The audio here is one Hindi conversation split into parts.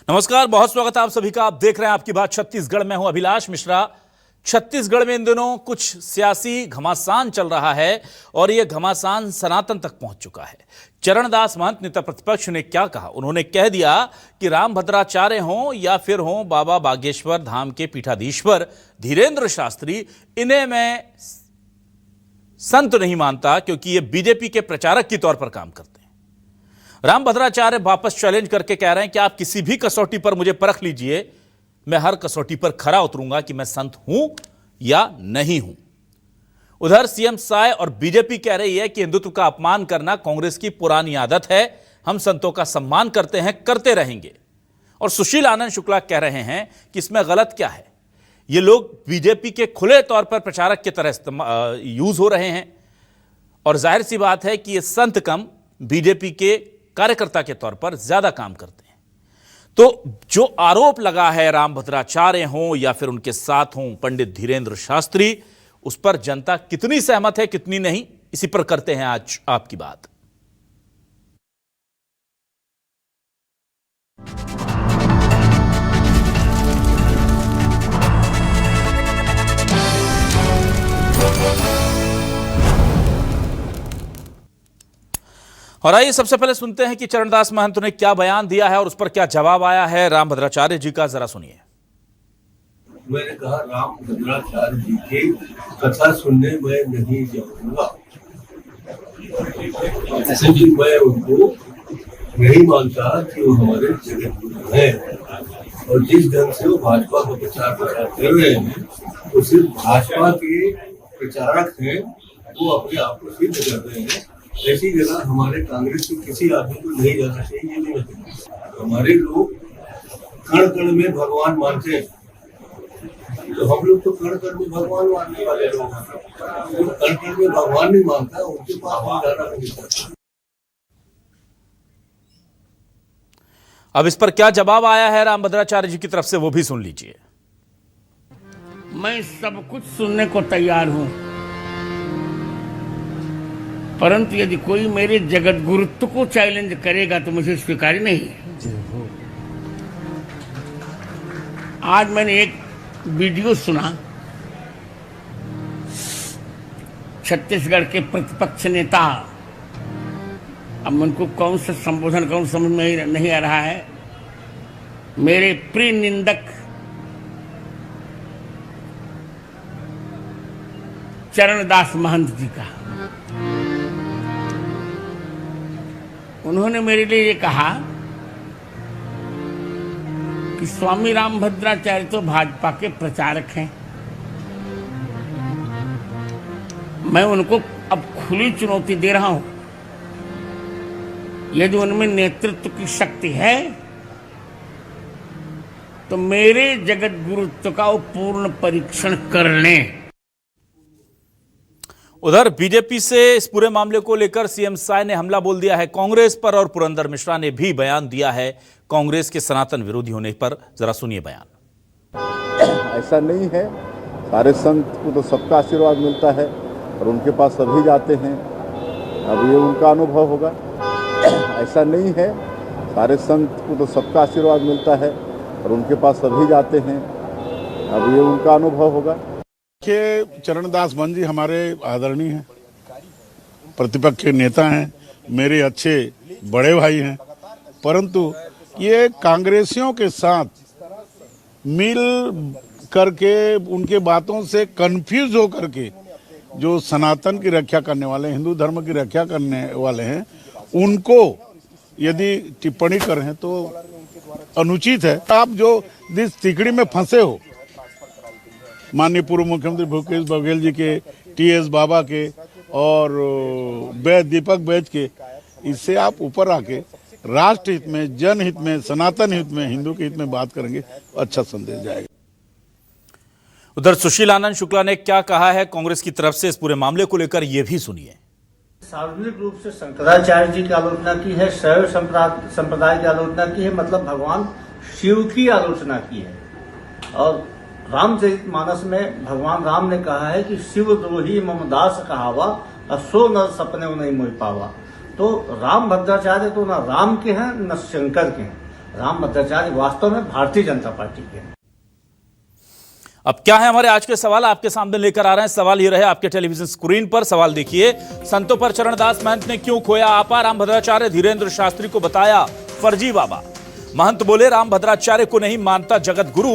नमस्कार, बहुत स्वागत है आप सभी का। आप देख रहे हैं आपकी बात छत्तीसगढ़ में। हूं अभिलाष मिश्रा। छत्तीसगढ़ में इन दिनों कुछ सियासी घमासान चल रहा है और यह घमासान सनातन तक पहुंच चुका है। चरणदास महंत नेता प्रतिपक्ष ने क्या कहा? उन्होंने कह दिया कि रामभद्राचार्य हों या फिर हों बाबा बागेश्वर धाम के पीठाधीश्वर धीरेन्द्र शास्त्री, इन्हें मैं संत नहीं मानता क्योंकि ये बीजेपी के प्रचारक के तौर पर काम करते हैं। रामभद्राचार्य वापस चैलेंज करके कह रहे हैं कि आप किसी भी कसौटी पर मुझे परख लीजिए, मैं हर कसौटी पर खरा उतरूंगा कि मैं संत हूं या नहीं हूं। उधर सीएम साय और बीजेपी कह रही है कि हिंदुत्व का अपमान करना कांग्रेस की पुरानी आदत है, हम संतों का सम्मान करते हैं, करते रहेंगे। और सुशील आनंद शुक्ला कह रहे हैं कि इसमें गलत क्या है, ये लोग बीजेपी के खुले तौर पर प्रचारक की तरह यूज हो रहे हैं और जाहिर सी बात है कि ये संत कम बीजेपी के कार्यकर्ता के तौर पर ज्यादा काम करते हैं। तो जो आरोप लगा है रामभद्राचार्य हों या फिर उनके साथ हों पंडित धीरेन्द्र शास्त्री, उस पर जनता कितनी सहमत है कितनी नहीं, इसी पर करते हैं आज आपकी बात। और आइए सबसे पहले सुनते हैं कि चरणदास महंत ने क्या बयान दिया है और उस पर क्या जवाब आया है रामभद्राचार्य जी का। जरा सुनिए। मैंने कहा रामभद्राचार्य जी की कथा सुनने मैं नहीं जाऊंगा, क्योंकि मैं उनको नहीं मानता कि वो हमारे जगत गुरु हैं। और जिस ढंग से वो भाजपा का प्रचार कर रहे हैं, वो सिर्फ भाजपा के प्रचारक हैं, वो अपने आप को सिद्ध कर रहे हैं। ऐसी जगह हमारे कांग्रेस के किसी आदमी को नहीं जाना चाहिए। ये नहीं लगता हमारे लोग कण कण में भगवान मानते हैं, तो हम लोग तो कण कण में भगवान मानने वाले लोग हैं। जो कण कण में भगवान नहीं मानता उनके पास हम जाना नहीं चाहते। अब इस पर क्या जवाब आया है रामभद्राचार्य जी की तरफ से, वो भी सुन लीजिए। मैं सब कुछ सुनने को तैयार हूं, परंतु यदि कोई मेरे जगत गुरुत्व को चैलेंज करेगा तो मुझे स्वीकार नहीं है। आज मैंने एक वीडियो सुना, छत्तीसगढ़ के प्रतिपक्ष नेता, अब उनको कौन सा संबोधन कौन समझ में नहीं आ रहा है, मेरे प्रिय निंदक चरणदास महंत जी का। उन्होंने मेरे लिए ये कहा कि स्वामी रामभद्राचार्य तो भाजपा के प्रचारक हैं। मैं उनको अब खुली चुनौती दे रहा हूं, यदि उनमें नेतृत्व की शक्ति है तो मेरे जगत गुरुत्व का वो पूर्ण परीक्षण कर लें। उधर बीजेपी से इस पूरे मामले को लेकर सीएम साय ने हमला बोल दिया है कांग्रेस पर और पुरंदर मिश्रा ने भी बयान दिया है कांग्रेस के सनातन विरोधी होने पर। जरा सुनिए बयान। ऐसा नहीं है, सारे संत को तो सबका आशीर्वाद मिलता है और उनके पास सभी जाते हैं। अब ये उनका अनुभव होगा। ऐसा नहीं है, सारे संत को तो सबका आशीर्वाद मिलता है और उनके पास सभी जाते हैं। अब ये उनका अनुभव होगा। के चरणदास महंत जी हमारे आदरणीय हैं, प्रतिपक्ष के नेता हैं, मेरे अच्छे बड़े भाई हैं, परंतु ये कांग्रेसियों के साथ मिल करके उनके बातों से कंफ्यूज हो करके जो सनातन की रक्षा करने वाले, हिंदू धर्म की रक्षा करने वाले हैं, उनको यदि टिप्पणी करें तो अनुचित है। आप जो जिस तिकड़ी में फंसे हो, माननीय पूर्व मुख्यमंत्री भूपेश बघेल जी के, टीएस बाबा के और दीपक बैज के, इससे आप ऊपर आके राष्ट्र हित में, जनहित में, सनातन हित में, हिंदू के हित में बात करेंगे, अच्छा संदेश जाएगा। उधर सुशील आनंद शुक्ला ने क्या कहा है कांग्रेस की तरफ से इस पूरे मामले को लेकर, ये भी सुनिए। सार्वजनिक रूप से शंकराचार्य जी की आलोचना की है, शैव संप्रदाय की आलोचना की है, मतलब भगवान शिव की आलोचना की है। और रामचरितमानस में भगवान राम ने कहा है कि शिव द्रोही मम दास कहावा, असो न सपने नहीं मोह पावा। तो राम भद्राचार्य तो न राम के हैं न शंकर के हैं। राम भद्राचार्य वास्तव में भारतीय जनता पार्टी के हैं। अब क्या है हमारे आज के सवाल आपके सामने लेकर आ रहे हैं। सवाल ये रहे आपके टेलीविजन स्क्रीन पर। सवाल देखिए, संतों पर चरणदास महंत ने क्यों खोया आपा? राम भद्राचार्य धीरेन्द्र शास्त्री को बताया फर्जी बाबा। महंत बोले राम भद्राचार्य को नहीं मानता जगत गुरु।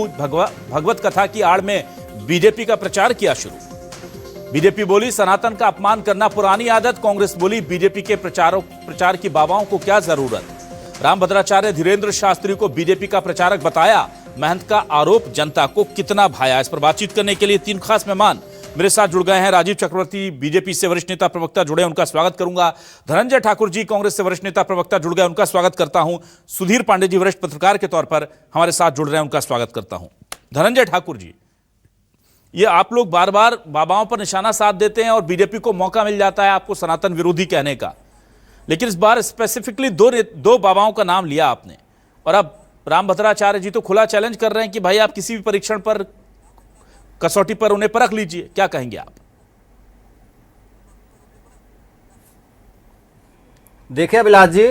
भगवत कथा की आड़ में बीजेपी का प्रचार किया शुरू। बीजेपी बोली सनातन का अपमान करना पुरानी आदत। कांग्रेस बोली बीजेपी के प्रचार की बाबाओं को क्या जरूरत। राम भद्राचार्य धीरेन्द्र शास्त्री को बीजेपी का प्रचारक बताया। महंत का आरोप जनता को कितना भाया? इस पर बातचीत करने के लिए तीन खास मेहमान मेरे साथ जुड़ गए हैं। राजीव चक्रवर्ती बीजेपी से वरिष्ठ नेता प्रवक्ता जुड़े, उनका स्वागत करूंगा। धनंजय ठाकुर जी कांग्रेस से वरिष्ठ नेता प्रवक्ता जुड़ गए, उनका स्वागत करता हूं। सुधीर पांडे जी वरिष्ठ पत्रकार के तौर पर हमारे साथ जुड़ रहे हैं, उनका स्वागत करता हूं। धनंजय ठाकुर जी, ये आप लोग बार बार बाबाओं पर निशाना साध देते हैं और बीजेपी को मौका मिल जाता है आपको सनातन विरोधी कहने का, लेकिन इस बार स्पेसिफिकली दो बाबाओं का नाम लिया आपने, और अब राम भद्राचार्य जी तो खुला चैलेंज कर रहे हैं कि भाई आप किसी भी परीक्षण पर, कसौटी पर उन्हें परख लीजिए। क्या कहेंगे आप? देखिए अभिलाष जी,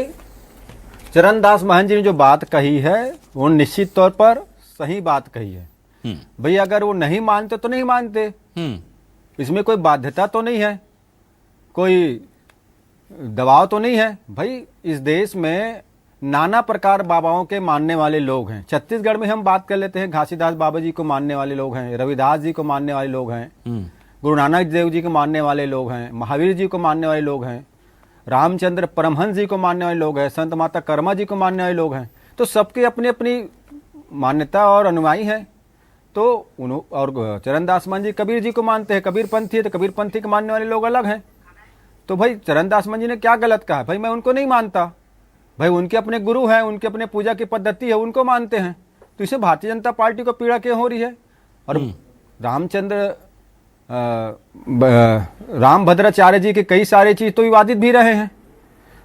चरणदास महंत जी ने जो बात कही है वो निश्चित तौर पर सही बात कही है। भाई अगर वो नहीं मानते तो नहीं मानते, इसमें कोई बाध्यता तो नहीं है, कोई दबाव तो नहीं है। भाई इस देश में नाना प्रकार बाबाओं के मानने वाले लोग हैं। छत्तीसगढ़ में हम बात कर लेते हैं, घासीदास बाबा जी को मानने वाले लोग हैं, रविदास जी को मानने वाले लोग हैं, गुरु नानक देव जी को मानने वाले लोग हैं, महावीर जी को मानने वाले लोग हैं, रामचंद्र परमहंस जी को मानने वाले लोग हैं, संत माता कर्मा जी को मानने वाले लोग हैं। तो सबकी अपनी अपनी मान्यता और अनुयायी हैं। तो और चरणदास महंत जी कबीर जी को मानते हैं, कबीर पंथी है, तो कबीर पंथी को मानने वाले लोग अलग हैं। तो भाई चरणदास महंत जी ने क्या गलत कहा? भाई मैं उनको नहीं मानता, भाई उनके अपने गुरु हैं, उनके अपने पूजा की पद्धति है, उनको मानते हैं। तो इसे भारतीय जनता पार्टी को पीड़ा क्यों हो रही है? और राम भद्राचार्य जी के कई सारे चीज तो विवादित भी रहे हैं।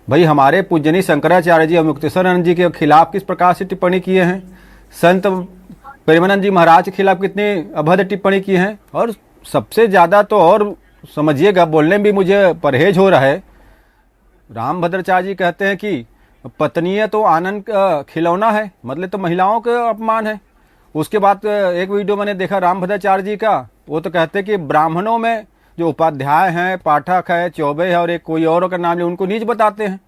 भाई हमारे पूजनीय शंकराचार्य जी और मुक्तेश्वरानंद जी के खिलाफ किस प्रकार से टिप्पणी किए हैं, संत प्रेमानंद जी महाराज के खिलाफ कितनी अभद्र टिप्पणी की है। और सबसे ज्यादा तो, और समझिएगा बोलने में भी मुझे परहेज हो रहा है, राम भद्राचार्य जी कहते हैं कि पत्नी तो आनंद खिलौना है, मतलब तो महिलाओं का अपमान है। उसके बाद एक वीडियो मैंने देखा राम भद्राचार्य जी का, वो तो कहते हैं कि ब्राह्मणों में जो उपाध्याय हैं, पाठक है, चौबे है और एक कोई और का नाम ले, उनको नीच बताते हैं।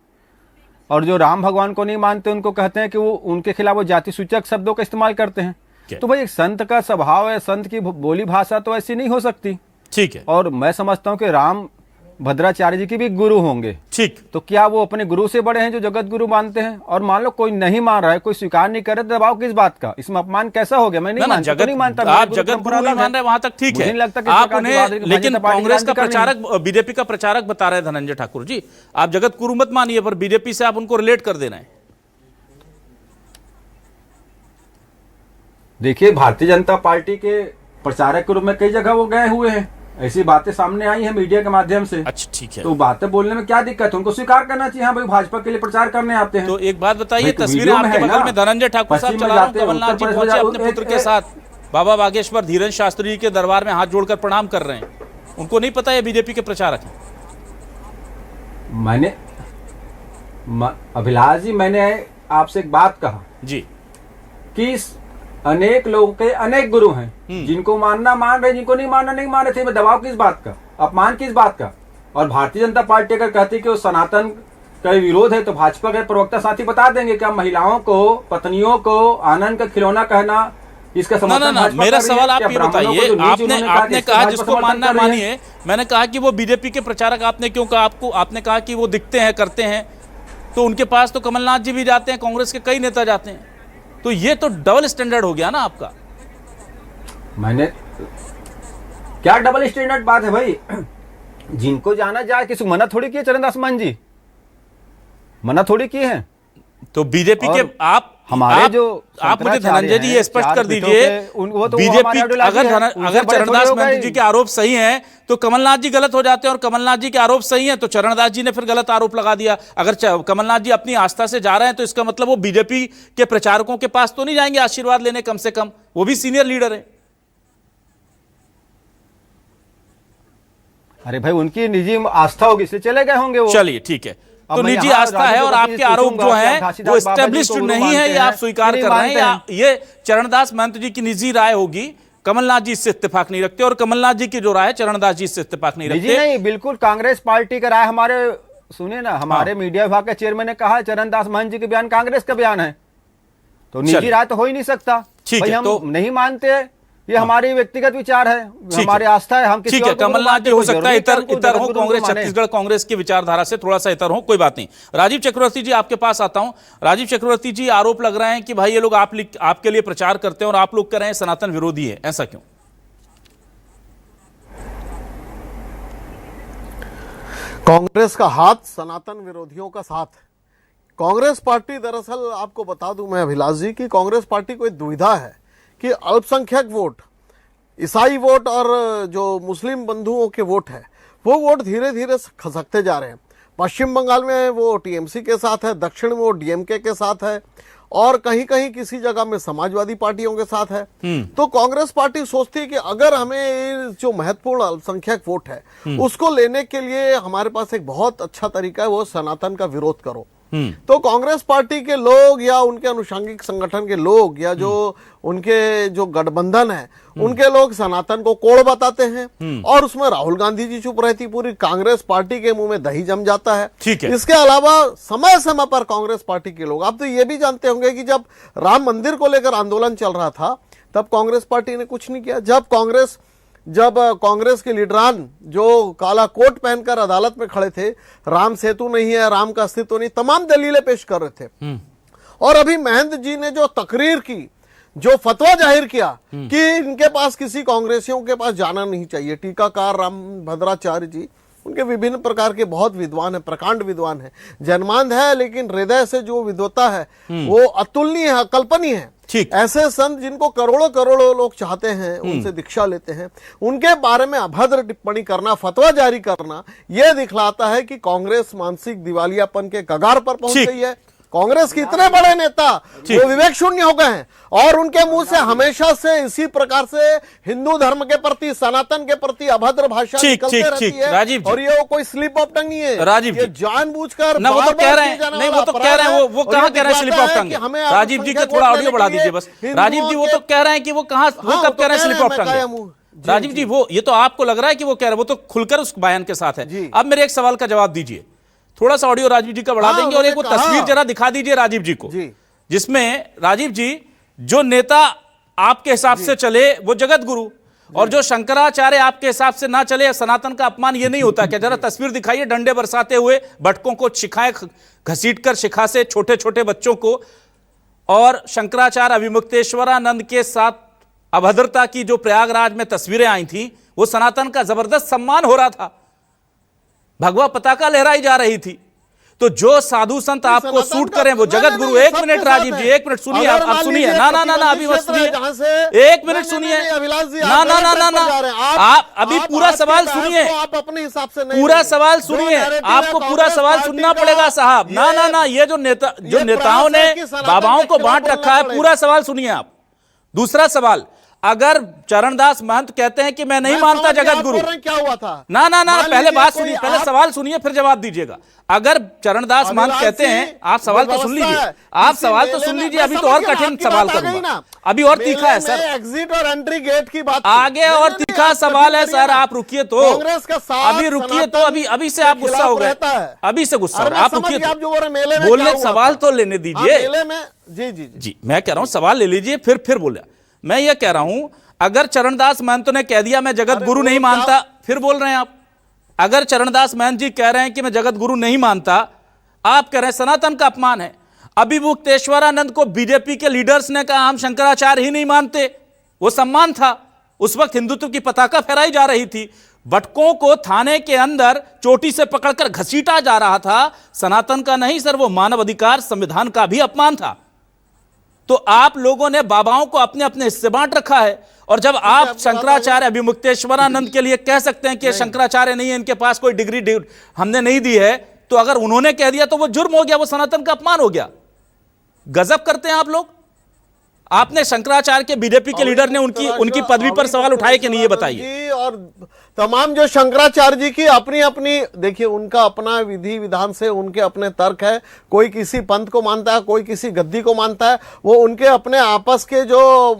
और जो राम भगवान को नहीं मानते उनको कहते हैं कि वो उनके खिलाफ वो जाति सूचक शब्दों का इस्तेमाल करते हैं। तो भाई एक संत का स्वभाव है, संत की बोली भाषा तो ऐसी नहीं हो सकती। ठीक है। और मैं समझता हूँ कि राम भद्राचार्य जी के भी गुरु होंगे। ठीक। तो क्या वो अपने गुरु से बड़े हैं जो जगत गुरु मानते हैं? और मान लो कोई नहीं मान रहा है, कोई स्वीकार नहीं कर रहा, दबाव किस बात का? इसमें अपमान कैसा हो गया? मैं नहीं मानता, तो नहीं मानता। आप जगत गुरु नहीं मान रहे, वहां तक ठीक है। आप उन्हें, लेकिन कांग्रेस का प्रचारक, बीजेपी का प्रचारक बता रहे हैं धनंजय ठाकुर जी, आप जगत गुरु मत मानिए, पर बीजेपी से आप उनको रिलेट कर दे रहे हैं। देखिए भारतीय जनता पार्टी के प्रचारक के रूप में कई जगह वो गए हुए हैं, ऐसी बातें सामने आई हैं मीडिया के माध्यम से। अच्छा ठीक है। तो बातें बोलने में क्या दिक्कत है? उनको स्वीकार करना चाहिए, हाँ भाई भाजपा के लिए प्रचार करने आते हैं। तो एक बात बताइए, तस्वीरें आपके बगल में धनंजय ठाकुर साहब चला रहा हूं, कमलनाथ जी पहुंचे अपने पुत्र के साथ, बाबा बागेश्वर धीरेन्द्र शास्त्री जी के दरबार में हाथ जोड़कर प्रणाम कर रहे हैं। उनको नहीं पता ये बीजेपी के प्रचारक हैं? मैंने अभिलाष जी, मैंने आपसे एक बात कहा जी कि अनेक लोगों के अनेक गुरु हैं, जिनको मानना मान रहे, जिनको नहीं मानना नहीं मान रहे थे। दबाव किस बात का, अपमान किस बात का? और भारतीय जनता पार्टी अगर कहती कि वो सनातन का विरोध है, तो भाजपा के प्रवक्ता साथी बता देंगे क्या महिलाओं को, पत्नियों को आनंद का खिलौना कहना, इसका समर्थन? मेरा सवाल आप ये बताइए, आपने कहा जिसको मानना मानिए, मैंने कहा कि वो बीजेपी के प्रचारक आपने क्यों कहा? आपने कहा कि वो दिखते हैं, करते हैं, तो उनके पास तो कमलनाथ जी भी जाते हैं, कांग्रेस के कई नेता जाते हैं, तो ये तो डबल स्टैंडर्ड हो गया ना आपका। मैंने क्या डबल स्टैंडर्ड बात है भाई? जिनको जाना जाए, किसी मना थोड़ी किए चरणदास महंत जी, मना थोड़ी किए हैं। तो बीजेपी के आप मुझे धनंजय जी ये स्पष्ट कर दीजिए, बीजेपी अगर चरणदास महंत जी के आरोप सही हैं तो कमलनाथ जी गलत हो जाते हैं, और कमलनाथ जी के आरोप सही हैं तो चरणदास जी ने फिर गलत आरोप लगा दिया। अगर कमलनाथ जी अपनी आस्था से जा रहे हैं तो इसका मतलब वो बीजेपी के प्रचारकों के पास तो नहीं जाएंगे आशीर्वाद लेने, कम से कम वो भी सीनियर लीडर है। अरे भाई उनकी निजी आस्था होगी, इसलिए चले गए होंगे वो। चलिए ठीक है, तो निजी आस्था है और आपके आरोप जो हैं वो एस्टेब्लिश्ड नहीं है, ये आप स्वीकार कर रहे हैं, या ये चरणदास महंत जी की निजी राय होगी? कमलनाथ जी इससे इत्तेफाक नहीं रखते और कमलनाथ जी की जो राय है चरणदास जी इससे इत्तेफाक नहीं रखते। नहीं, बिल्कुल कांग्रेस पार्टी का राय हमारे सुनिए ना, हमारे मीडिया विभाग के चेयरमैन ने कहा चरणदास महंत जी के बयान कांग्रेस का बयान है, तो निजी राय तो हो ही नहीं सकता। भाई हम तो नहीं मानते, ये हमारी व्यक्तिगत विचार है, हमारी आस्था है, हम किसी ठीक है, कमलनाथ जी हो सकता है इतर हो, कांग्रेस छत्तीसगढ़ कांग्रेस की विचारधारा से थोड़ा सा इतर हो, कोई बात नहीं। राजीव चक्रवर्ती जी आपके पास आता हूं। राजीव चक्रवर्ती जी, आरोप लग रहे हैं कि भाई ये लोग आपके लिए प्रचार करते हैं और आप लोग कह रहे हैं सनातन विरोधी है, ऐसा क्यों? कांग्रेस का हाथ सनातन विरोधियों का साथ है। कांग्रेस पार्टी, दरअसल आपको बता दूं मैं अभिलाष जी, कि कांग्रेस पार्टी को एक दुविधा है कि अल्पसंख्यक वोट, ईसाई वोट और जो मुस्लिम बंधुओं के वोट है, वो वोट धीरे धीरे खसकते जा रहे हैं। पश्चिम बंगाल में वो टीएमसी के साथ है, दक्षिण में वो डीएमके के साथ है, और कहीं कहीं किसी जगह में समाजवादी पार्टियों के साथ है। तो कांग्रेस पार्टी सोचती है कि अगर हमें जो महत्वपूर्ण अल्पसंख्यक वोट है उसको लेने के लिए हमारे पास एक बहुत अच्छा तरीका है, वो सनातन का विरोध करो। तो कांग्रेस पार्टी के लोग या उनके अनुषंगिक संगठन के लोग या जो उनके जो गठबंधन है उनके लोग सनातन को कोड़ बताते हैं, और उसमें राहुल गांधी जी चुप रहती, पूरी कांग्रेस पार्टी के मुंह में दही जम जाता है। ठीक है। इसके अलावा समय समय पर कांग्रेस पार्टी के लोग, आप तो ये भी जानते होंगे कि जब राम मंदिर को लेकर आंदोलन चल रहा था तब कांग्रेस पार्टी ने कुछ नहीं किया। जब कांग्रेस के लीडरान जो काला कोट पहनकर अदालत में खड़े थे, राम सेतु नहीं है, राम का अस्तित्व नहीं, तमाम दलीलें पेश कर रहे थे। और अभी महंत जी ने जो तकरीर की, जो फतवा जाहिर किया कि इनके पास, किसी कांग्रेसियों के पास जाना नहीं चाहिए, टीकाकार राम भद्राचार्य जी, उनके विभिन्न प्रकार के बहुत विद्वान है, प्रकांड विद्वान है, जन्मांध है, लेकिन हृदय से जो विद्वता है वो अतुलनीय है, अकल्पनीय है। ऐसे संत जिनको करोड़ों करोड़ों लोग चाहते हैं, उनसे दीक्षा लेते हैं, उनके बारे में अभद्र टिप्पणी करना, फतवा जारी करना, यह दिखलाता है कि कांग्रेस मानसिक दिवालियापन के कगार पर पहुंच गई है। कांग्रेस के इतने बड़े नेता वो विवेक शून्य हो गए हैं, और उनके मुंह से हमेशा से इसी प्रकार से हिंदू धर्म के प्रति, सनातन के प्रति अभद्र भाषा निकलते रहती है। राजीव जी, और ये कोई स्लिप ऑफ टंग नहीं है, राजीव जी, जानबूझकर ना, वो तो कह रहे हैं, नहीं वो तो कह रहे हैं, वो कहां कह रहे हैं स्लिप ऑफ टंग? राजीव जी का थोड़ा ऑडियो बढ़ा दीजिए बस। राजीव जी, वो तो कह रहे हैं कि वो कहां, वो कब कह रहे हैं स्लिप ऑफ टंग? राजीव जी, वो ये तो आपको लग रहा है कि वो कह रहे हैं, वो तो खुलकर उस बयान के साथ है। अब मेरे एक सवाल का जवाब दीजिए, थोड़ा सा ऑडियो राजीव जी का बढ़ा देंगे, और एक वो तस्वीर जरा दिखा दीजिए राजीव जी को, जिसमें राजीव जी, जो नेता आपके हिसाब से चले वो जगत गुरु, और जो शंकराचार्य आपके हिसाब से ना चले, सनातन का अपमान ये नहीं होता क्या? जरा तस्वीर दिखाइए, डंडे बरसाते हुए भटकों को शिखाएं घसीटकर शिखा से छोटे छोटे बच्चों को, और शंकराचार्य अभिमुक्तेश्वरानंद के साथ अभद्रता की जो प्रयागराज में तस्वीरें आई थी, वो सनातन का जबरदस्त सम्मान हो रहा था, भगवा पताका लहराई जा रही थी। तो जो साधु संत आपको सूट करें वो जगत गुरु। एक मिनट राजीव जी, एक मिनट सुनिए, आप सुनिए, ना ना ना ना, अभी मत सुनिए, एक मिनट सुनिए, ना ना ना ना ना, आप अभी पूरा सवाल सुनिए, आप अपने हिसाब से पूरा सवाल सुनिए, आपको पूरा सवाल सुनना पड़ेगा साहब। ना ना ना, ये जो नेताओं ने बाबाओं को बांट रखा है, पूरा सवाल सुनिए आप। दूसरा सवाल, अगर चरणदास महंत कहते हैं कि मैं नहीं मानता जगत गुरु, क्या हुआ था? ना ना ना, पहले बात सुनिए, पहले सवाल सुनिए फिर जवाब दीजिएगा। अगर चरणदास महंत कहते हैं, आप सवाल तो सुन लीजिए, आप सवाल तो सुन लीजिए, अभी तो और कठिन सवाल करूंगा, अभी और तीखा है सर, एग्जिट और एंट्री गेट की बात आगे और तीखा सवाल है सर, आप रुकिए तो, अभी रुकिए तो, अभी से आप गुस्सा हो गए, अभी से गुस्सा, आप रुकिए तो, बोलने सवाल तो लेने दीजिए। जी जी जी, मैं कह रहा हूं सवाल ले लीजिए, फिर बोलिए। मैं ये कह रहा हूं, अगर चरणदास महंत ने कह दिया मैं जगत गुरु नहीं मानता, फिर बोल रहे हैं आप। अगर चरणदास महंत जी कह रहे हैं कि मैं जगत गुरु नहीं मानता, आप कह रहे हैं सनातन का अपमान है। अभिमुक्तेश्वरानंद को बीजेपी के लीडर्स ने कहा हम शंकराचार्य ही नहीं मानते, वो सम्मान था। उस वक्त हिंदुत्व की पताका फहराई जा रही थी, भटकों को थाने के अंदर चोटी से पकड़कर घसीटा जा रहा था। सनातन का नहीं सर, वो मानव अधिकार संविधान का भी अपमान था। तो आप लोगों ने बाबाओं को अपने अपने हिस्से बांट रखा है, और जब आप शंकराचार्य अभिमुक्तेश्वरानंद के लिए कह सकते हैं कि शंकराचार्य नहीं है, इनके पास कोई डिग्री हमने नहीं दी है, तो अगर उन्होंने कह दिया तो वो जुर्म हो गया, वो सनातन का अपमान हो गया। गजब करते हैं आप लोग। आपने शंकराचार्य के बीजेपी के लीडर ने उनकी पदवी पर सवाल उठाए कि नहीं, ये बताइए। जी, और तमाम जो शंकराचार्य जी की अपनी अपनी, देखिए उनका अपना विधि विधान से उनके अपने तर्क है। कोई किसी पंथ को मानता है, कोई किसी गद्दी को मानता है। वो उनके अपने आपस के जो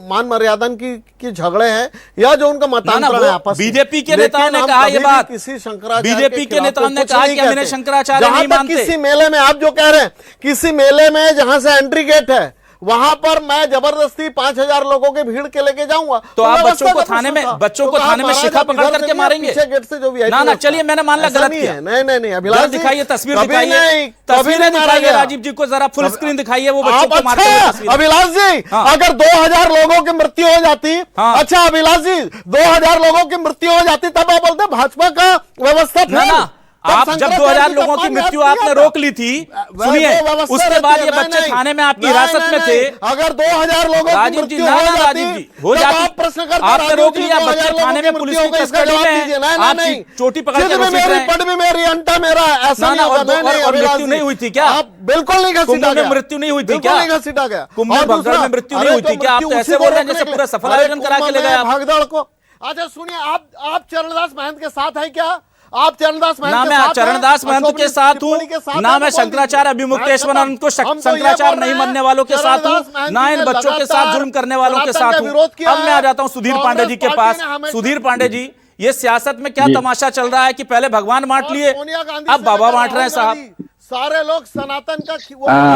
मान मर्यादन की झगड़े हैं या जो उनका मतांतर है आपस में। बीजेपी के नेताओं ने कहा ये बात, किसी शंकराचार्य बीजेपी के नेताओं ने कहा कि हमने शंकराचार्य नहीं मानते। किसी मेले में आप जो कह रहे हैं, किसी मेले में जहां से एंट्री गेट है वहां पर मैं जबरदस्ती 5000 लोगों के भीड़ के लेके जाऊंगा, तो आप बच्चों को थाने में शिखा पकड़ करके मारेंगे? गेट से जो भी ना चलिए, मैंने मान लिया गलत किया। नहीं अभिलाष दिखाइए, तस्वीर दिखाइए, तस्वीरें दिखाइए राजीव जी को, जरा फुल स्क्रीन दिखाइए वो बच्चों को मारते हुए तस्वीर। अभिलाष जी, अगर 2000 लोगों की मृत्यु हो जाती, अच्छा अभिलाष जी 2000 लोगों की मृत्यु हो जाती, तब आप बोलते भाजपा का व्यवस्था। आप जब 2000 लोगों की मृत्यु आपने रोक ली थी, सुनिए, उसके बाद ये बच्चे थाने में आपकी हिरासत में थे। अगर 2000 लोगों राजीव जी, राजीव जी हो जाती, प्रश्न करते, आपने रोक लिया, बच्चे थाने में पुलिस की कस्टडी में, आप चोटी पकड़ के घसीट रहे हैं। मेरी अंटा मेरा ऐसा नहीं, और मृत्यु नहीं हुई थी क्या? बिल्कुल नहीं घसीटा गया, मृत्यु नहीं हुई थी क्या? नहीं घसीटा गया, कुंभ में भगदड़ में मृत्यु नहीं हुई थी क्या? आप तो ऐसे बोल रहे हैं जैसे पूरा सफल आयोजन करा के ले गए आप भगदड़ को। अच्छा सुनिए, आप चरणदास महंत के साथ है क्या? आप चरणदास महंत ना मैं चरणदास महंत के साथ हूँ, ना मैं शंकराचार्य अभिमुक्तेश्वरानंद को शंकराचार्य नहीं मानने वालों के साथ हूँ, ना इन बच्चों के साथ जुल्म करने वालों के साथ हूँ। अब मैं आ जाता हूँ सुधीर पांडे जी के पास। सुधीर पांडे जी, ये सियासत में क्या तमाशा चल रहा है कि पहले भगवान बांट लिए, अब बाबा बांट रहे हैं साहब। सारे लोग सनातन का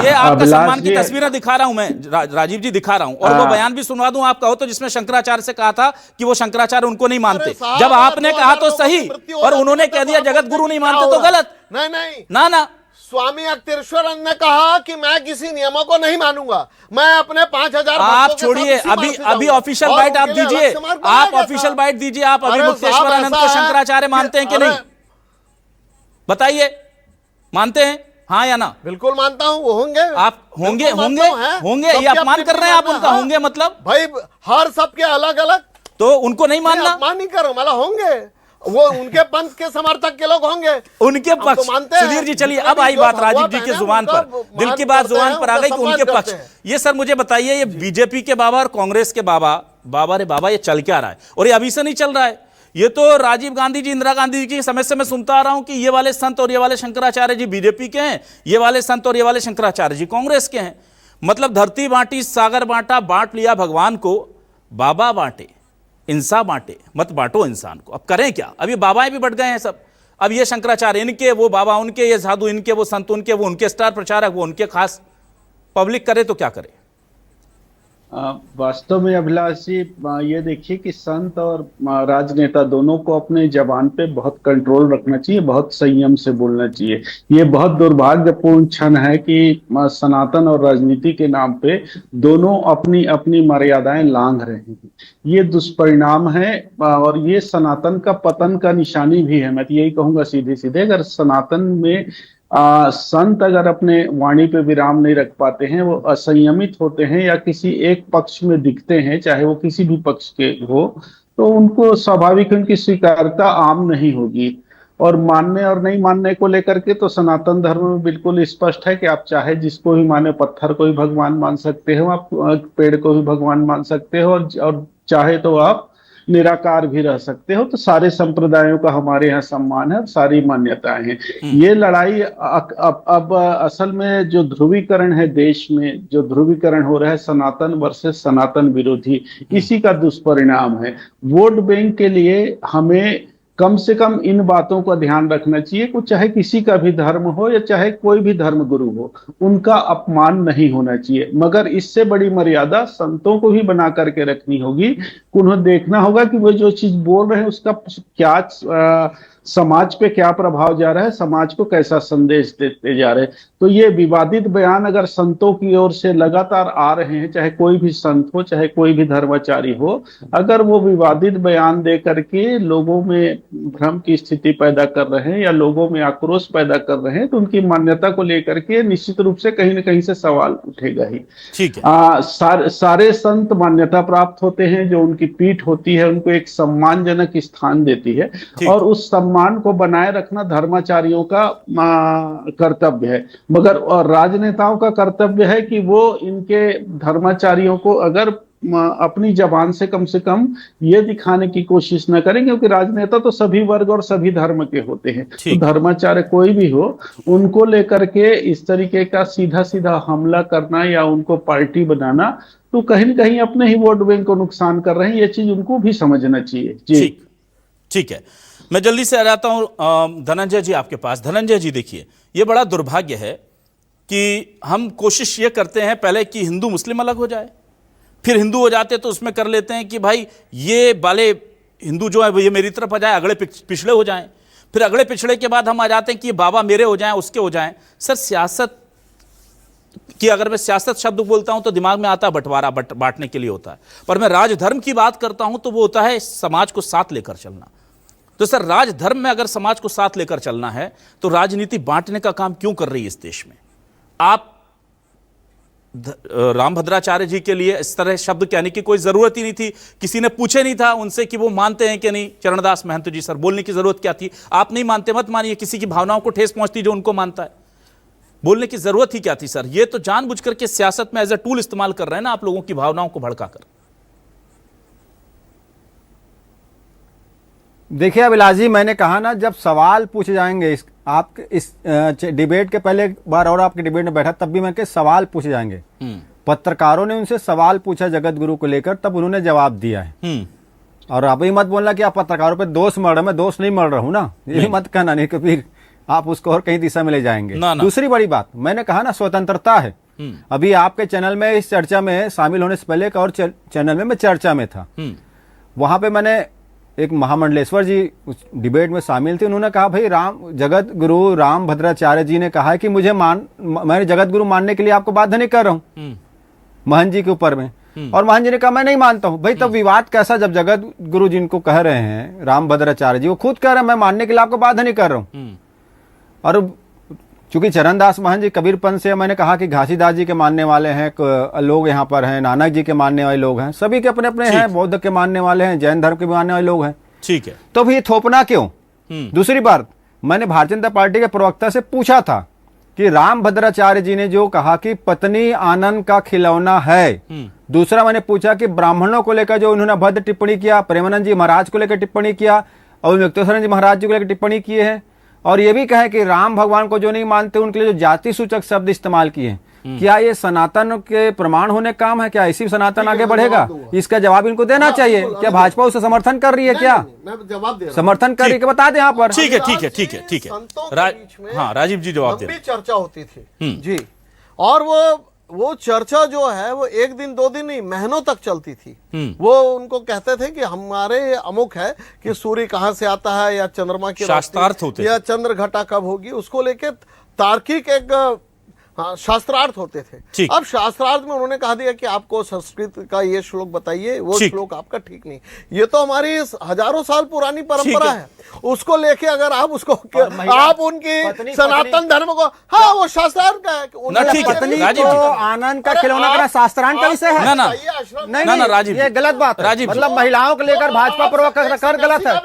ये आपका सम्मान की तस्वीरें दिखा रहा हूं मैं, राजीव जी दिखा रहा हूं, और वो बयान भी सुनवा दूं आप कहो तो, जिसमें शंकराचार्य से कहा था कि वो शंकराचार्य उनको नहीं मानते। जब आपने कहा तो सही और उन्होंने कह दिया जगत गुरु नहीं मानते तो गलत। नहीं ना स्वामी अख्तरेश्वरानंद ने कहा कि मैं किसी नियमों को नहीं मानूंगा, मैं अपने 5000। आप छोड़िए, अभी ऑफिशियल बाइट आप दीजिए, आप ऑफिशियल बाइट दीजिए। आप अभिमुक्तेश्वरानंद को शंकराचार्य मानते हैं कि नहीं, बताइए, मानते हैं हाँ या ना? बिल्कुल मानता हूं, वो होंगे, आप होंगे, ये अपमान कर रहे हैं आप उनका। होंगे मतलब भाई हर सबके अलग अलग, तो उनको नहीं मानना? अपमान नहीं करो, मतलब होंगे, वो उनके पंथ के समर्थक के लोग होंगे, उनके पक्ष। सुधीर जी चलिए, अब आई बात राजीव जी की जुबान पर, दिल की बात जुबान पर आ गई कि उनके पक्ष। ये सर मुझे बताइए, ये बीजेपी के बाबा और कांग्रेस के बाबा रे बाबा, ये चल क्या रहा है? और ये अभी से नहीं चल रहा है, ये तो राजीव गांधी जी, इंदिरा गांधी जी की समय से मैं सुनता आ रहा हूं कि ये वाले संत और ये वाले शंकराचार्य जी बीजेपी के हैं, ये वाले संत और ये वाले शंकराचार्य जी कांग्रेस के हैं। मतलब धरती बांटी सागर बांटा, बांट लिया भगवान को, बाबा बांटे इंसान बांटे, मत बांटो इंसान को। अब करें क्या? अब ये बाबाएं भी बढ़ गए हैं सब। अब ये शंकराचार्य इनके, वो बाबा उनके, ये साधु इनके, वो संत उनके, वो उनके स्टार प्रचारक, वो उनके खास। पब्लिक करे तो क्या करे? वास्तव में अभिलाष जी, ये देखिए कि संत और राजनेता दोनों को अपने जबान पे बहुत कंट्रोल रखना चाहिए, बहुत संयम से बोलना चाहिए। ये बहुत दुर्भाग्यपूर्ण क्षण है कि सनातन और राजनीति के नाम पे दोनों अपनी अपनी मर्यादाएं लांघ रहे हैं। ये दुष्परिणाम है और ये सनातन का पतन का निशानी भी है। मैं तो यही कहूंगा सीधे सीधे, अगर सनातन में संत अगर अपने वाणी पे विराम नहीं रख पाते हैं, वो असंयमित होते हैं या किसी एक पक्ष में दिखते हैं, चाहे वो किसी भी पक्ष के हो, तो उनको स्वाभाविक उनकी स्वीकार्यता आम नहीं होगी। और मानने और नहीं मानने को लेकर के तो सनातन धर्म में बिल्कुल स्पष्ट है कि आप चाहे जिसको भी माने, पत्थर को भी भगवान मान सकते हो, आप पेड़ को भी भगवान मान सकते हो, और चाहे तो आप निराकार भी रह सकते हो। तो सारे संप्रदायों का हमारे यहाँ सम्मान है, सारी मान्यताएं हैं। ये लड़ाई अब असल में जो ध्रुवीकरण है देश में, जो ध्रुवीकरण हो रहा है सनातन वर्सेस सनातन विरोधी, इसी का दुष्परिणाम है। वोट बैंक के लिए हमें कम से कम इन बातों का ध्यान रखना चाहिए कि चाहे किसी का भी धर्म हो या चाहे कोई भी धर्म गुरु हो, उनका अपमान नहीं होना चाहिए। मगर इससे बड़ी मर्यादा संतों को भी बना करके रखनी होगी। उन्हें देखना होगा कि वो जो चीज बोल रहे हैं उसका क्या समाज पे क्या प्रभाव जा रहा है, समाज को कैसा संदेश देते जा रहे हैं। तो ये विवादित बयान अगर संतों की ओर से लगातार आ रहे हैं, चाहे कोई भी संत हो, चाहे कोई भी धर्माचारी हो, अगर वो विवादित बयान दे करके लोगों में भ्रम की स्थिति पैदा कर रहे हैं या लोगों में आक्रोश पैदा कर रहे हैं, तो उनकी मान्यता को लेकर के निश्चित रूप से कहीं ना कहीं से सवाल उठेगा ही। ठीक है। सारे संत मान्यता प्राप्त होते हैं, जो उनकी पीठ होती है उनको एक सम्मानजनक स्थान देती है, और उस सम्मान को बनाए रखना धर्माचार्यों का कर्तव्य है, मगर और राजनेताओं का कर्तव्य है कि वो इनके धर्माचार्यों को अगर अपनी जबान से कम ये दिखाने की कोशिश न करें, क्योंकि राजनेता तो सभी वर्ग और सभी धर्म के होते हैं, तो धर्माचार्य कोई भी हो उनको लेकर के इस तरीके का सीधा सीधा हमला करना या उनको पार्टी बनाना, तो कहीं न कहीं अपने ही वोट बैंक को नुकसान कर रहे हैं। ये चीज उनको भी समझना चाहिए। जी ठीक है, मैं जल्दी से आ जाता हूं धनंजय जी आपके पास। धनंजय जी, देखिए ये बड़ा दुर्भाग्य है कि हम कोशिश ये करते हैं पहले कि हिंदू मुस्लिम अलग हो जाए, फिर हिंदू हो जाते तो उसमें कर लेते हैं कि भाई ये वाले हिंदू जो है ये मेरी तरफ आ जाए, अगले पिछड़े हो जाएं, फिर अगले पिछड़े के बाद हम आ जाते हैं कि ये बाबा मेरे हो जाएं, उसके हो जाएं। सर, सियासत की अगर मैं सियासत शब्द बोलता हूं तो दिमाग में आता है बंटवारा, बांटने के लिए होता है, पर मैं राजधर्म की बात करता हूं तो वो होता है समाज को साथ लेकर चलना। तो सर, राजधर्म में अगर समाज को साथ लेकर चलना है तो राजनीति बांटने का काम क्यों कर रही है इस देश में? आप रामभद्राचार्य जी के लिए इस तरह शब्द कहने की कोई जरूरत ही नहीं थी, किसी ने पूछे नहीं था उनसे कि वो मानते हैं कि नहीं। चरणदास महंत जी, सर बोलने की जरूरत क्या थी? आप नहीं मानते मत मानिए, किसी की भावनाओं को ठेस पहुंचती जो उनको मानता है, बोलने की जरूरत ही क्या थी? सर, ये तो जानबूझ करके सियासत में एज ए टूल इस्तेमाल कर रहे हैं ना आप लोगों की भावनाओं को भड़काकर। देखिए अभिलाष जी, मैंने कहा ना, जब सवाल पूछे जाएंगे आप इस डिबेट के पहले एक बार और आपके डिबेट में बैठा तब भी मैं सवाल पूछे जाएंगे, पत्रकारों ने उनसे सवाल पूछा जगत गुरु को लेकर, तब उन्होंने जवाब दिया है। और आप ही मत बोलना कि आप पत्रकारों पे दोष मर रहे, मैं दोष नहीं मर रहा हूं ना, ये मत कहना, नहीं तो फिर आप उसको और कहीं दिशा में ले जाएंगे। दूसरी बड़ी बात, मैंने कहा ना स्वतंत्रता है। अभी आपके चैनल में इस चर्चा में शामिल होने से पहले एक और चैनल में मैं चर्चा में था, वहां पे मैंने एक महामंडलेश्वर जी उस डिबेट में शामिल थे, उन्होंने कहा भाई जगत गुरु रामभद्राचार्य जी ने कहा है कि मैं जगत गुरु मानने के लिए आपको बाध्य नहीं कर रहा हूं महंत जी के ऊपर में, और महंत जी ने कहा मैं नहीं मानता हूं। भाई तब विवाद कैसा, जब जगत गुरु जिनको कह रहे हैं रामभद्राचार्य जी, वो खुद कह रहे हैं मैं मानने के लिए आपको बाध्य नहीं कर रहा हूं। और चूंकि चरणदास महंत जी कबीरपंथ से, मैंने कहा कि घासीदास जी के मानने वाले हैं लोग यहाँ पर हैं, नानक जी के मानने वाले लोग हैं, सभी के अपने अपने हैं, बौद्ध के मानने वाले हैं, जैन धर्म के मानने वाले लोग हैं, ठीक है, तो भी ये थोपना क्यों? दूसरी बात, मैंने भारतीय जनता पार्टी के प्रवक्ता से पूछा था कि रामभद्राचार्य जी ने जो कहा कि पत्नी आनंद का खिलौना है, दूसरा मैंने पूछा कि ब्राह्मणों को लेकर जो उन्होंने भद्र टिप्पणी किया, प्रेमानंद जी महाराज को लेकर टिप्पणी किया और मुक्तेश्वर जी महाराज जी को लेकर टिप्पणी किए हैं, और ये भी कहे कि राम भगवान को जो नहीं मानते उनके लिए जो जाति सूचक शब्द इस्तेमाल किए हैं, क्या ये सनातन के प्रमाण होने काम है? क्या इसी सनातन आगे बढ़ेगा? इसका जवाब इनको देना चाहिए। क्या भाजपा उसे समर्थन कर रही है? क्या समर्थन कर रही है? बता दें यहाँ पर। ठीक है, ठीक है, ठीक है, ठीक है। हाँ, राजीव जी जवाब दे। चर्चा होती थी जी, और वो चर्चा जो है वो एक दिन दो दिन नहीं, महीनों तक चलती थी। वो उनको कहते थे कि हमारे अमुक है कि सूर्य कहाँ से आता है, या चंद्रमा की शास्त्रार्थ होते, या चंद्र घटा कब होगी, उसको लेके तार्किक एक शास्त्रार्थ होते थे। अब शास्त्रार्थ में उन्होंने कहा दिया कि आपको संस्कृत का ये श्लोक बताइए, वो श्लोक आपका ठीक नहीं। ये तो हमारी हजारों साल पुरानी परंपरा है, उसको लेके अगर आप उसको आप उनकी सनातन धर्म को, हाँ वो शास्त्रार्थ का है, पत्नी को आनंद का खिलौना करना शास्त्रार्थ का विषय है। नहीं, राजीव ये गलत बात है, मतलब महिलाओं को लेकर भाजपा प्रवक्ता कर गलत है,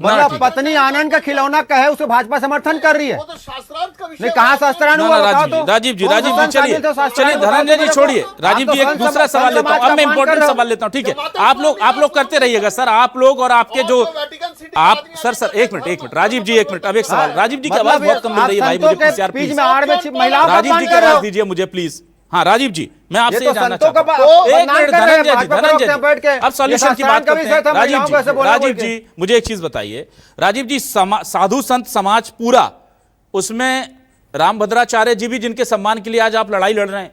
मतलब पत्नी आनंद का खिलौना कहे उसे भाजपा समर्थन कर रही है, नहीं कहाँ शास्त्रार्थ हुआ? राजीव जी चलिए धनंजय जी छोड़िए, राजीव जी एक दूसरा सवाल लेता हूं, अब मैं इंपॉर्टेंट सवाल लेता हूं, ठीक है? आप लोग करते रहिएगा सर, आप लोग और आपके जो आप सर एक मिनट राजीव जी, एक मिनट, अब एक सवाल, राजीव जी की आवाज बहुत कम मिल रही है भाई, मुझे प्लीज यार, प्लीज राजीव जी की आवाज दीजिए मुझे प्लीज। हाँ राजीव जी, मैं आपसे ये जानना चाहता हूँ, एक मिनट धनंजय जी, अब सॉल्यूशन की बात करते हैं। राजीव जी मुझे एक चीज बताइए, राजीव जी साधु संत समाज पूरा, उसमें रामभद्राचार्य जी भी जिनके सम्मान के लिए आज आप लड़ाई लड़ रहे हैं,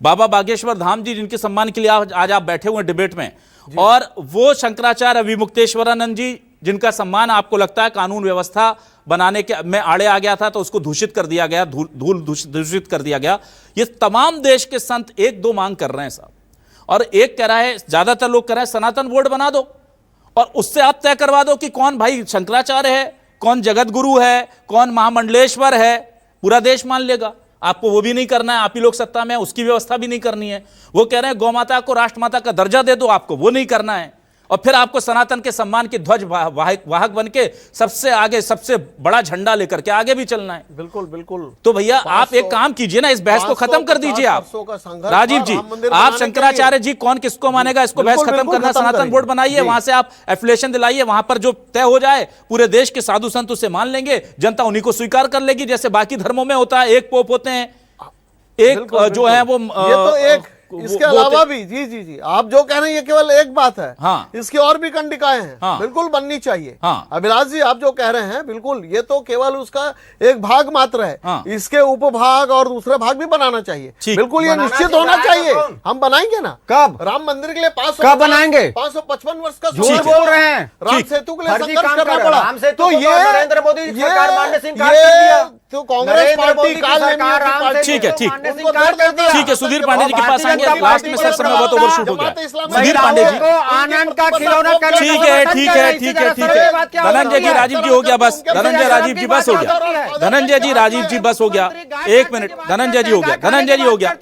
बाबा बागेश्वर धाम जी जिनके सम्मान के लिए आज आप बैठे हुए डिबेट में, और वो शंकराचार्य अभिमुक्तेश्वरानंद जी जिनका सम्मान आपको लगता है कानून व्यवस्था बनाने के में आड़े आ गया था तो उसको दूषित कर दिया गया, दूषित कर दिया गया। ये तमाम देश के संत एक दो मांग कर रहे हैं साहब, और एक कह रहा है, ज्यादातर लोग कह रहे हैं सनातन बोर्ड बना दो और उससे आप तय करवा दो कि कौन भाई शंकराचार्य है, कौन जगत गुरु है, कौन महामंडलेश्वर है, पूरा देश मान लेगा। आपको वो भी नहीं करना है, आप ही लोग सत्ता में, उसकी व्यवस्था भी नहीं करनी है। वो कह रहे हैं गौ माता को राष्ट्रमाता का दर्जा दे दो, आपको वो नहीं करना है। और फिर आपको सनातन के सम्मान की ध्वज वाहक बन के सबसे आगे, सबसे बड़ा झंडा लेकर के आगे भी चलना है। बिल्कुल बिल्कुल। तो भैया आप एक काम कीजिए ना, इस बहस को खत्म कर दीजिए आप। राजीव जी, आप शंकराचार्य जी कौन किसको मानेगा, इसको बहस खत्म करना, सनातन बोर्ड बनाइए, वहां से आप एफिलिएशन दिलाइए, वहां पर जो तय हो जाए पूरे देश के साधु संत उसे मान लेंगे, जनता उन्हीं को स्वीकार कर लेगी, जैसे बाकी धर्मों में होता है। एक पोप होते हैं, एक जो है वो ये तो एक, इसके अलावा भी जी आप जो कह रहे हैं ये केवल एक बात है। हाँ। इसकी और भी कंडिकाएं हैं। हाँ। बिल्कुल बननी चाहिए। हाँ। अभिलाष जी आप जो कह रहे हैं बिल्कुल, ये तो केवल उसका एक भाग मात्र है। हाँ। इसके उपभाग और दूसरे भाग भी बनाना चाहिए। बिल्कुल ये निश्चित होना चाहिए। हम बनाएंगे ना। कब? राम मंदिर के लिए 555 वर्ष का झूठ बोल रहे हैं। राम सेतु के लिए फर्जी संघर्ष काम करना कर पड़ा। राम सेतु तो को ये नरेंद्र मोदी की सरकार मानने से इनकार कर दिया। तो कांग्रेस नरेंद्र मोदी पार्टी की काल सरकार राम सेतु ठीक है, को ठीक। मानने से इनकार कर दिया। ठीक है, सुधीर पांडे जी के पास आएंगे, लास्ट में सर समय बहुत ओवरशूट हो गया। सुधीर पांडे जी, आनंद का खिलौना करने ठीक को है, पसंद ठीक कर रहे है, हैं। ठीक इसी है, तरह ठीक से है। बात क्या धनंजय जी, होती है? राजीव जी हो गया बस। धनंजय राजीव जी बस हो गया। धनंजय जी, राजीव जी बस हो गया। एक मिनट, धनंजय जी हो गया, धनंजय जी हो गया,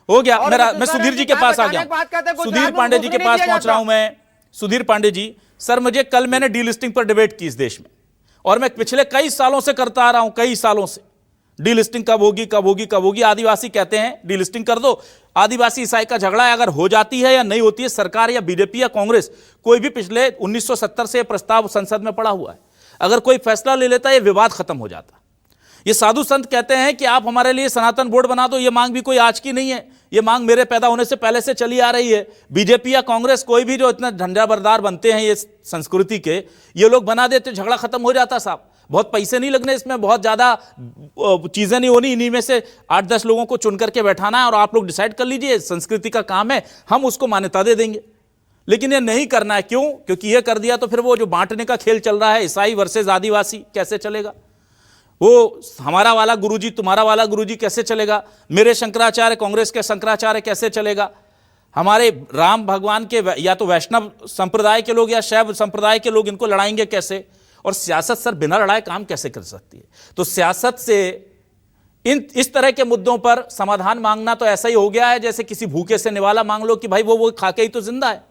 हो गया। मैं सुधीर जी के पास आ गया, सुधीर पांडे जी के पास पहुंच रहा हूं मैं। सुधीर पांडे जी, सर मुझे कल मैंने डीलिस्टिंग पर डिबेट की इस देश में, और मैं पिछले कई सालों से करता आ रहा हूं, कई सालों से। डीलिस्टिंग कब होगी, कब होगी, कब होगी। आदिवासी कहते हैं डीलिस्टिंग कर दो। आदिवासी ईसाई का झगड़ा है, अगर हो जाती है या नहीं होती है, सरकार या बीजेपी या कांग्रेस कोई भी, पिछले 1970 से प्रस्ताव संसद में पड़ा हुआ है, अगर कोई फैसला ले लेता है ये विवाद खत्म हो जाता। ये साधु संत कहते हैं कि आप हमारे लिए सनातन बोर्ड बना दो, ये मांग भी कोई आज की नहीं है, ये मांग मेरे पैदा होने से पहले से चली आ रही है। बीजेपी या कांग्रेस कोई भी जो इतना झंडाबरदार बनते हैं ये संस्कृति के, ये लोग बना देते, झगड़ा खत्म हो जाता साहब। बहुत पैसे नहीं लगने इसमें, बहुत ज्यादा चीजें नहीं होनी, इन्हीं में से 8-10 लोगों को चुन करके बैठाना है और आप लोग डिसाइड कर लीजिए, संस्कृति का काम है, हम उसको मान्यता दे देंगे। लेकिन ये नहीं करना है, क्यों? क्योंकि ये कर दिया तो फिर वो जो बांटने का खेल चल रहा है, ईसाई वर्सेस आदिवासी, कैसे चलेगा? वो हमारा वाला गुरुजी तुम्हारा वाला गुरुजी कैसे चलेगा? मेरे शंकराचार्य कांग्रेस के शंकराचार्य कैसे चलेगा? हमारे राम भगवान के या तो वैष्णव संप्रदाय के लोग या शैव संप्रदाय के लोग इनको लड़ाएंगे कैसे? और सियासत सर बिना लड़ाए काम कैसे कर सकती है? तो सियासत से इस तरह के मुद्दों पर समाधान मांगना तो ऐसा ही हो गया है जैसे किसी भूखे से निवाला मांग लो कि भाई वो खा के ही तो जिंदा है।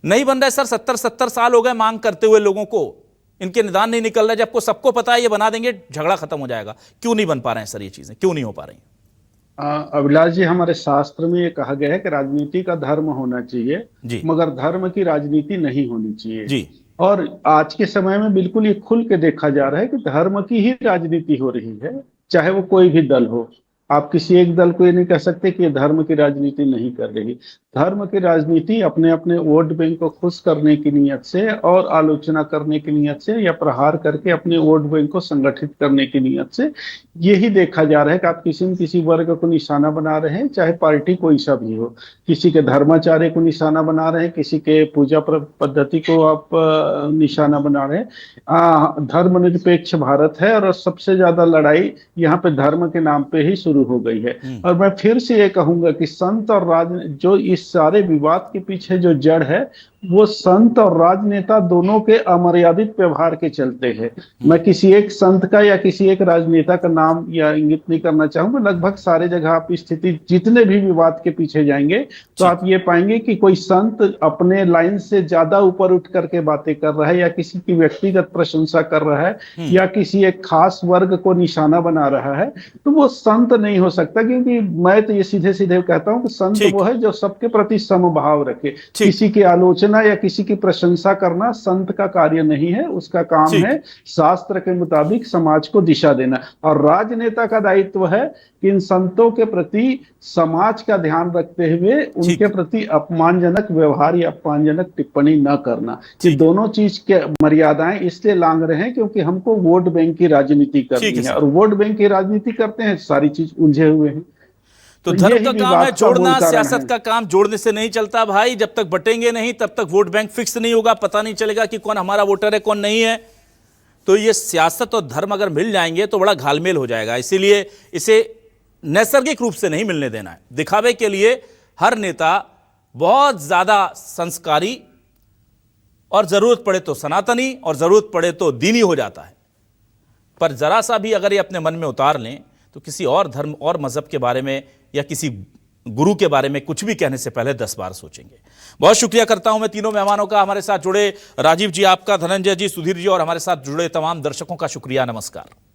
नहीं बन रहा है सर, 70 साल हो गए मांग करते हुए लोगों को, इनके निदान नहीं निकल रहे, जबको सबको पता है ये बना देंगे झगड़ा खत्म हो जाएगा। क्यों नहीं बन पा रहे हैं सर ये चीजें, क्यों नहीं हो पा रही? अभिलाष जी, हमारे शास्त्र में ये कहा गया है कि राजनीति का धर्म होना चाहिए जी, मगर धर्म की राजनीति नहीं होनी चाहिए जी। और आज के समय में बिल्कुल ये खुल के देखा जा रहा है कि धर्म की ही राजनीति हो रही है, चाहे वो कोई भी दल हो। आप किसी एक दल को ये नहीं कह सकते कि ये धर्म की राजनीति नहीं कर रही। धर्म की राजनीति अपने अपने वोट बैंक को खुश करने की नीयत से और आलोचना करने की नीयत से या प्रहार करके अपने वोट बैंक को संगठित करने की नीयत से यही देखा जा रहा है कि आप किसी न किसी वर्ग को निशाना बना रहे हैं, चाहे पार्टी कोई सा भी हो। किसी के धर्माचार्य को निशाना बना रहे हैं, किसी के पूजा पद्धति को आप निशाना बना रहे हैं। धर्मनिरपेक्ष भारत है और सबसे ज्यादा लड़ाई यहाँ पे धर्म के नाम पे ही शुरू हो गई है। और मैं फिर से ये कहूंगा कि संत और राज, जो इस सारे विवाद के पीछे जो जड़ है वो संत और राजनेता दोनों के अमर्यादित व्यवहार के चलते हैं। मैं किसी एक संत का या किसी एक राजनेता का नाम या इंगित नहीं करना चाहूंगा, लगभग सारे जगह आप स्थिति जितने भी विवाद के पीछे जाएंगे तो आप ये पाएंगे कि कोई संत अपने लाइन से ज्यादा ऊपर उठ करके बातें कर रहा है या किसी की व्यक्तिगत प्रशंसा कर रहा है या किसी एक खास वर्ग को निशाना बना रहा है, तो वो संत नहीं हो सकता। क्योंकि मैं तो ये सीधे सीधे कहता हूँ कि संत वो है जो सबके प्रति समभाव रखे। किसी की आलोचना या किसी की प्रशंसा करना संत का कार्य नहीं है, उसका काम है शास्त्र के मुताबिक समाज को दिशा देना। और राजनेता का दायित्व है कि इन संतों के प्रति समाज का ध्यान रखते हुए उनके प्रति अपमानजनक व्यवहार या अपमानजनक टिप्पणी न करना। ये दोनों चीज के मर्यादाएं इसलिए लांग रहे हैं क्योंकि हमको वोट बैंक की राजनीति करनी है और वोट बैंक की राजनीति करते हैं सारी चीज उलझे हुए हैं। तो धर्म का काम है जोड़ना, सियासत का काम जोड़ने से नहीं चलता भाई। जब तक बटेंगे नहीं तब तक वोट बैंक फिक्स नहीं होगा, पता नहीं चलेगा कि कौन हमारा वोटर है कौन नहीं है। तो ये सियासत और धर्म अगर मिल जाएंगे तो बड़ा घालमेल हो जाएगा। इसीलिए इसे नैसर्गिक रूप से नहीं मिलने देना है। दिखावे के लिए हर नेता बहुत ज्यादा संस्कारी और जरूरत पड़े तो सनातनी और जरूरत पड़े तो दीनी हो जाता है, पर जरा सा भी अगर ये अपने मन में उतार लें तो किसी और धर्म और मजहब के बारे में या किसी गुरु के बारे में कुछ भी कहने से पहले 10 बार सोचेंगे। बहुत शुक्रिया करता हूं मैं तीनों मेहमानों का, हमारे साथ जुड़े राजीव जी आपका, धनंजय जी, सुधीर जी और हमारे साथ जुड़े तमाम दर्शकों का शुक्रिया। नमस्कार।